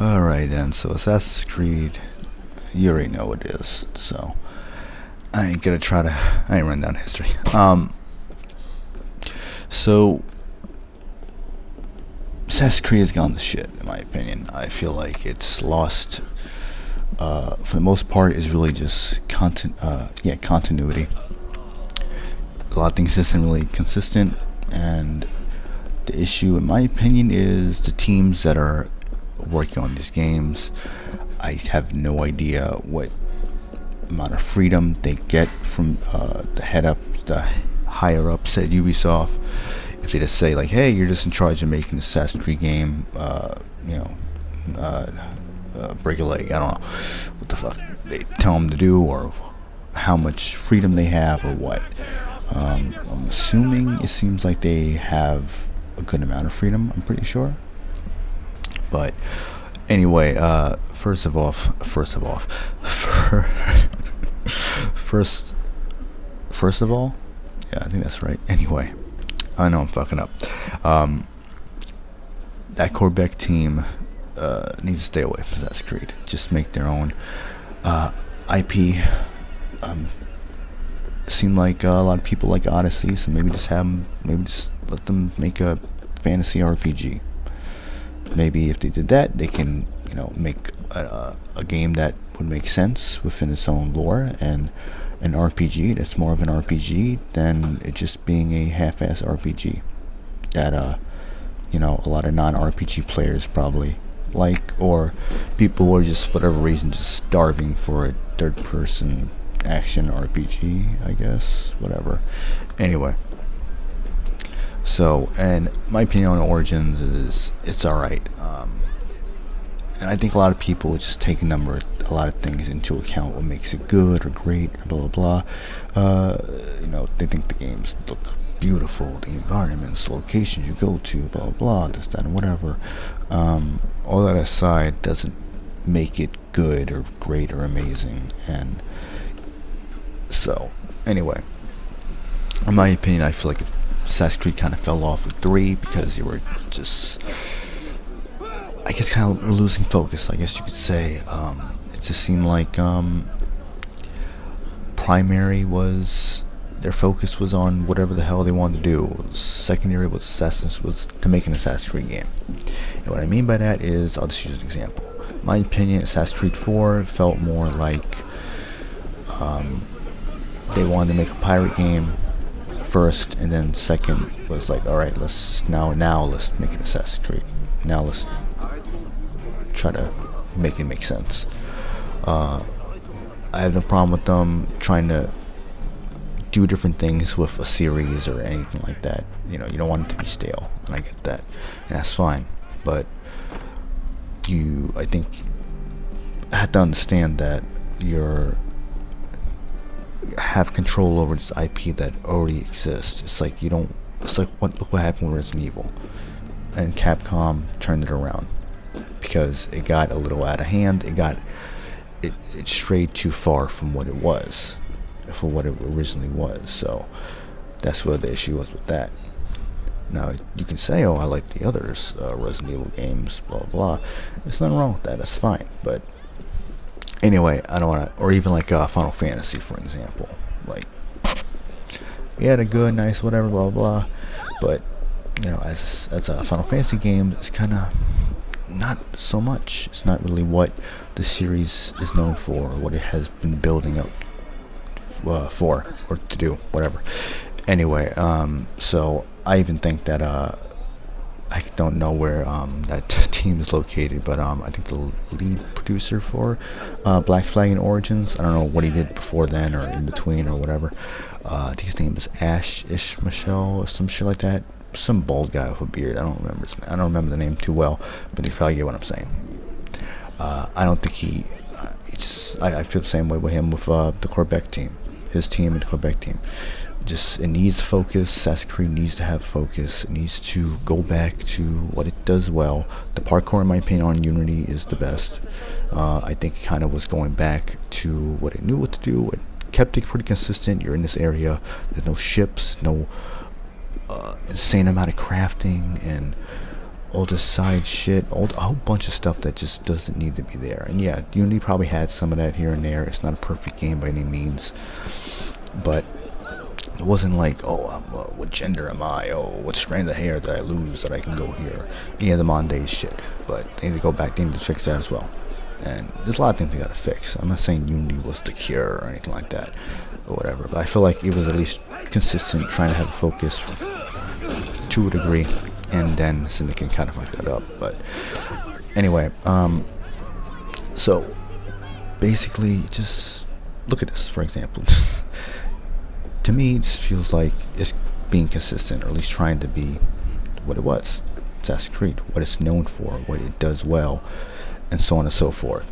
Alright then, so Assassin's Creed, you already know what it is, so I ain't gonna try to, I ain't run down history. So Assassin's Creed has gone to shit, in my opinion. I feel like it's lost, for the most part, is really just continuity. A lot of things isn't really consistent, and the issue, in my opinion, is the teams that are working on these games. I have no idea what amount of freedom they get from the higher ups at Ubisoft. If they just say like, hey, you're just in charge of making the Assassin's Creed game, break a leg, I don't know what the fuck they tell them to do, or how much freedom they have, or what. I'm assuming it seems like they have a good amount of freedom, I'm pretty sure. But anyway, first of all, yeah, I think that's right. Anyway, I know I'm fucking up. That Quebec team needs to stay away from Assassin's Creed. Just make their own IP. Seem like a lot of people like Odyssey, so maybe just let them make a fantasy RPG. Maybe if they did that, they can, make a game that would make sense within its own lore, and an RPG that's more of an RPG than it just being a half-ass RPG that a lot of non-RPG players probably like, or people who are just, for whatever reason, just starving for a third-person action RPG, I guess, whatever. Anyway, so, and my opinion on Origins is it's alright, and I think a lot of people just take a lot of things into account, what makes it good or great, or blah blah blah. They think the games look beautiful, the environments, the locations you go to, blah blah, this, that, and whatever. All that aside doesn't make it good or great or amazing. And so, anyway, in my opinion, I feel like Assassin's Creed kind of fell off with 3 because they were just, I guess, kind of losing focus, I guess you could say. It just seemed like primary was, their focus was on whatever the hell they wanted to do. Secondary was to make an Assassin's Creed game. And what I mean by that is, I'll just use an example. In my opinion, Assassin's Creed 4 felt more like they wanted to make a pirate game first, and then second was like, alright, let's make an Assassin's Creed. Now let's try to make it make sense. I have no problem with them trying to do different things with a series or anything like that. You don't want it to be stale, and I get that, and that's fine. But I think I have to understand that you have control over this IP that already exists. It's like look what happened with Resident Evil, and Capcom turned it around because it got a little out of hand. It strayed too far from what it was, for what it originally was. So that's what the issue was with that. Now you can say, oh, I like the others, Resident Evil games, blah blah. There's nothing wrong with that. That's fine. But anyway, I don't want to, or even like Final Fantasy, for example. Like, we had a good, nice, whatever, blah blah. But as a Final Fantasy game, it's kind of not so much. It's not really what the series is known for, or what it has been building up for, or to do, whatever. Anyway, so I even think that I don't know where that team is located, but I think the lead producer for Black Flag and Origins, I don't know what he did before then or in between or whatever. I think his name is Michelle or some shit like that. Some bald guy with a beard. I don't remember the name too well, but you probably get what I'm saying. I don't think I feel the same way with him with the Quebec team, his team and the Quebec team. It needs focus. Assassin's Creed needs to have focus. It needs to go back to what it does well. The parkour, in my opinion, on Unity is the best. I think it kind of was going back to what it knew what to do. It kept it pretty consistent. You're in this area. There's no ships, no insane amount of crafting, and all this side shit, a whole bunch of stuff that just doesn't need to be there. And yeah, Unity probably had some of that here and there. It's not a perfect game by any means, but it wasn't like, oh, what gender am I? Oh, what strand of hair did I lose that I can go here? Yeah, the Mondays shit, but they need to go back, they need to fix that as well. And there's a lot of things they gotta fix. I'm not saying Unity was the cure or anything like that, or whatever, but I feel like it was at least consistent, trying to have a focus to a degree, and then Syndicate kind of fucked that up. But anyway, so basically, just look at this, for example. To me, it just feels like it's being consistent, or at least trying to be what it was. Assassin's Creed, what it's known for, what it does well, and so on and so forth.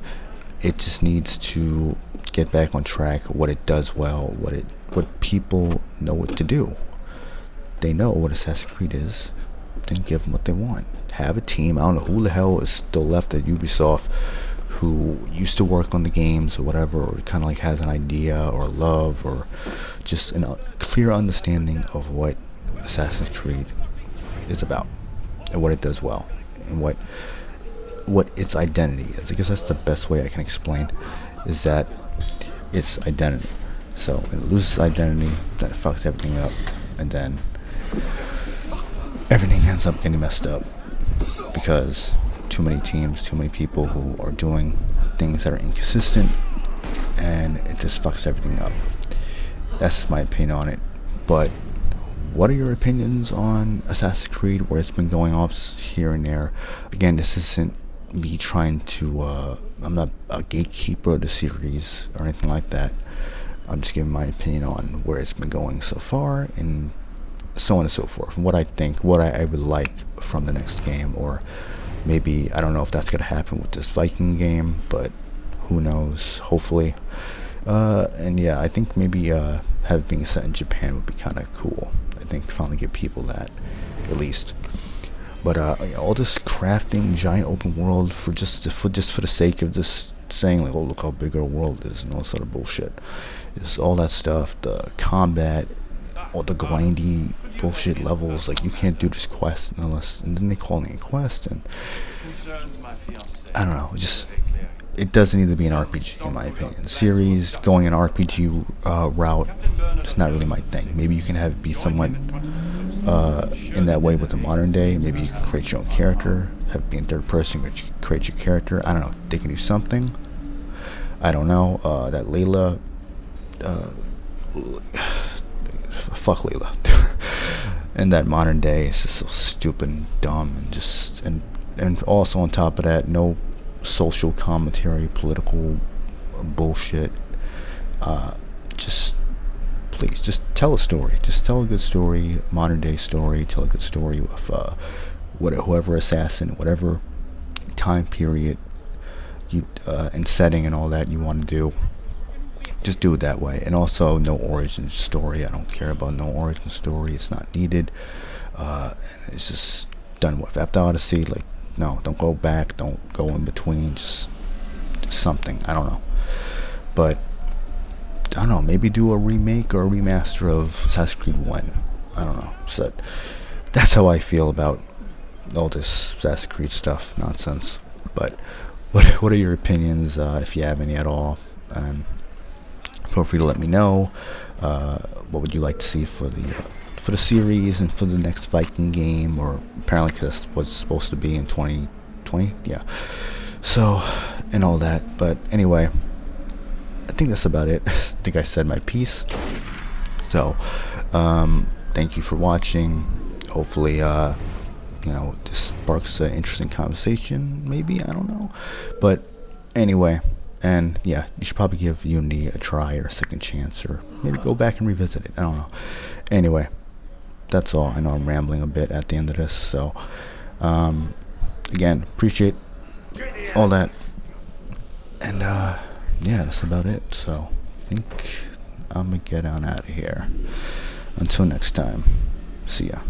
It just needs to get back on track, what it does well, what people know what to do. They know what Assassin's Creed is, then give them what they want. Have a team. I don't know who the hell is still left at Ubisoft who used to work on the games or whatever, or kind of like has an idea or love or just a clear understanding of what Assassin's Creed is about and what it does well and what its identity is. I guess that's the best way I can explain, is that its identity. So when it loses identity, then it fucks everything up, and then everything ends up getting messed up because too many teams, too many people who are doing things that are inconsistent, and it just fucks everything up. That's just my opinion on it. But what are your opinions on Assassin's Creed, where it's been going off here and there? Again, this isn't me trying to, I'm not a gatekeeper of the series or anything like that. I'm just giving my opinion on where it's been going so far, and so on and so forth. And what I think, what I would like from the next game, or maybe, I don't know if that's going to happen with this Viking game, but who knows, hopefully. And yeah, I think maybe have it being set in Japan would be kind of cool. I think finally give people that, at least. But all this crafting giant open world for the sake of just saying like, oh, look how big our world is and all sort of bullshit. It's all that stuff, the combat, all the grindy bullshit levels. Like, you can't do this quest unless, and then they call it a quest, and I don't know, just it doesn't need to be an RPG in my opinion. Series going an RPG route, it's not really my thing. Maybe you can have it be somewhat in that way with the modern day. Maybe you can create your own character, have it be in third person, create your character. I don't know, they can do something. I don't know. That Layla, fuck Layla. And that modern day is just so stupid and dumb, and just and also on top of that, no social commentary, political bullshit. Just please, just tell a story. Just tell a good story, modern day story. Tell a good story of whoever assassin, whatever time period you and setting and all that you want to do. Just do it that way. And also, no origin story. I don't care about no origin story. It's not needed. And it's just done with. After Odyssey, like, no, don't go back. Don't go in between. Just something. I don't know. But I don't know. Maybe do a remake or a remaster of Assassin's Creed 1. I don't know. So that's how I feel about all this Assassin's Creed stuff nonsense. But what are your opinions, if you have any at all? And feel free to let me know. What would you like to see for the series and for the next Viking game, or apparently because was supposed to be in 2020, yeah. So, and all that. But anyway, I think that's about it. I think I said my piece. So, thank you for watching. Hopefully, this sparks an interesting conversation. Maybe, I don't know. But anyway. And yeah, you should probably give Unity a try or a second chance, or maybe go back and revisit it. I don't know. Anyway, that's all. I know I'm rambling a bit at the end of this. So, again, appreciate all that. And yeah, that's about it. So, I think I'm gonna get on out of here. Until next time, see ya.